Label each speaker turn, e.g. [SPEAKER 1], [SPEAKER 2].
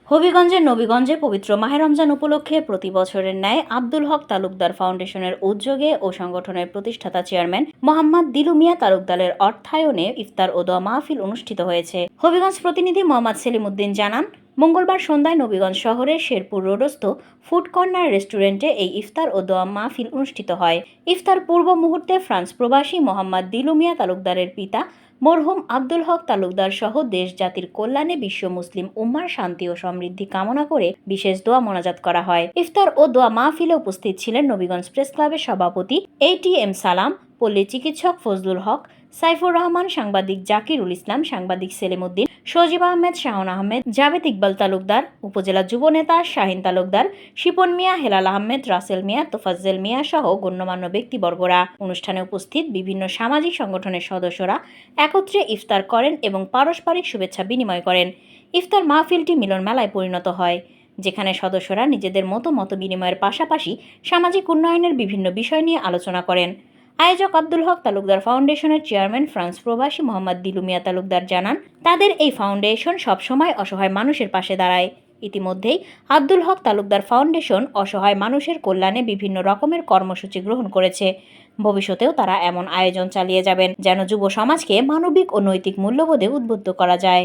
[SPEAKER 1] হবিগঞ্জের নবীগঞ্জে পবিত্র মাহে রমজান উপলক্ষে প্রতি বছরের ন্যায় আব্দুল হক তালুকদার ফাউন্ডেশনের উদ্যোগে ও সংগঠনের প্রতিষ্ঠাতা চেয়ারম্যান মোহাম্মদ দিলু মিয়া তালুকদারের অর্থায়নে ইফতার ও দোয়া মাহফিল অনুষ্ঠিত হয়েছে। হবিগঞ্জ প্রতিনিধি মোহাম্মদ সেলিম উদ্দিন জানান, মঙ্গলবার সন্ধ্যায় নবীগঞ্জ শহরের শেরপুর রোডস্থ ফুড কর্নার রেস্টুরেন্টে এই ইফতার ও দোয়া মাহফিল অনুষ্ঠিত হয়। ইফতার পূর্ব মুহূর্তে ফ্রান্স প্রবাসী মোহাম্মদ দিলু মিয়া তালুকদারের পিতা মরহুম আব্দুল হক তালুকদার সহ দেশ জাতির কল্যাণে বিশ্ব মুসলিম উম্মার শান্তি ও সমৃদ্ধি কামনা করে বিশেষ দোয়া মোনাজাত করা হয়। ইফতার ও দোয়া মাহফিলে উপস্থিত ছিলেন নবীগঞ্জ প্রেস ক্লাবের সভাপতি ATM সালাম, পল্লী চিকিৎসক ফজলুল হক, সাইফুর রহমান, সাংবাদিক জাকিরুল ইসলাম, সাংবাদিক সেলিম উদ্দিন, সজীব আহমেদ, শাহন আহমেদ, জাবেদ ইকবাল তালুকদার, উপজেলা যুব নেতা শাহিন তালুকদার, শিপন মিয়া, হেলাল আহমেদ, রাসেল মিয়া, তোফাজ্জেল মিয়া সহ গণ্যমান্য ব্যক্তিবর্গরা। অনুষ্ঠানে উপস্থিত বিভিন্ন সামাজিক সংগঠনের সদস্যরা একত্রে ইফতার করেন এবং পারস্পরিক শুভেচ্ছা বিনিময় করেন। ইফতার মাহফিলটি মিলন মেলায় পরিণত হয়, যেখানে সদস্যরা নিজেদের মত বিনিময়ের পাশাপাশি সামাজিক উন্নয়নের বিভিন্ন বিষয় নিয়ে আলোচনা করেন। আয়োজক আব্দুল হক তালুকদার ফাউন্ডেশনের চেয়ারম্যান ফ্রান্স প্রবাসী মোহাম্মদ দিলু মিয়া তালুকদার জানান, তাদের এই ফাউন্ডেশন সবসময় অসহায় মানুষের পাশে দাঁড়ায়। ইতিমধ্যেই আব্দুল হক তালুকদার ফাউন্ডেশন অসহায় মানুষের কল্যাণে বিভিন্ন রকমের কর্মসূচি গ্রহণ করেছে। ভবিষ্যতেও তারা এমন আয়োজন চালিয়ে যাবেন যেন যুব সমাজকে মানবিক ও নৈতিক মূল্যবোধে উদ্বুদ্ধ করা যায়।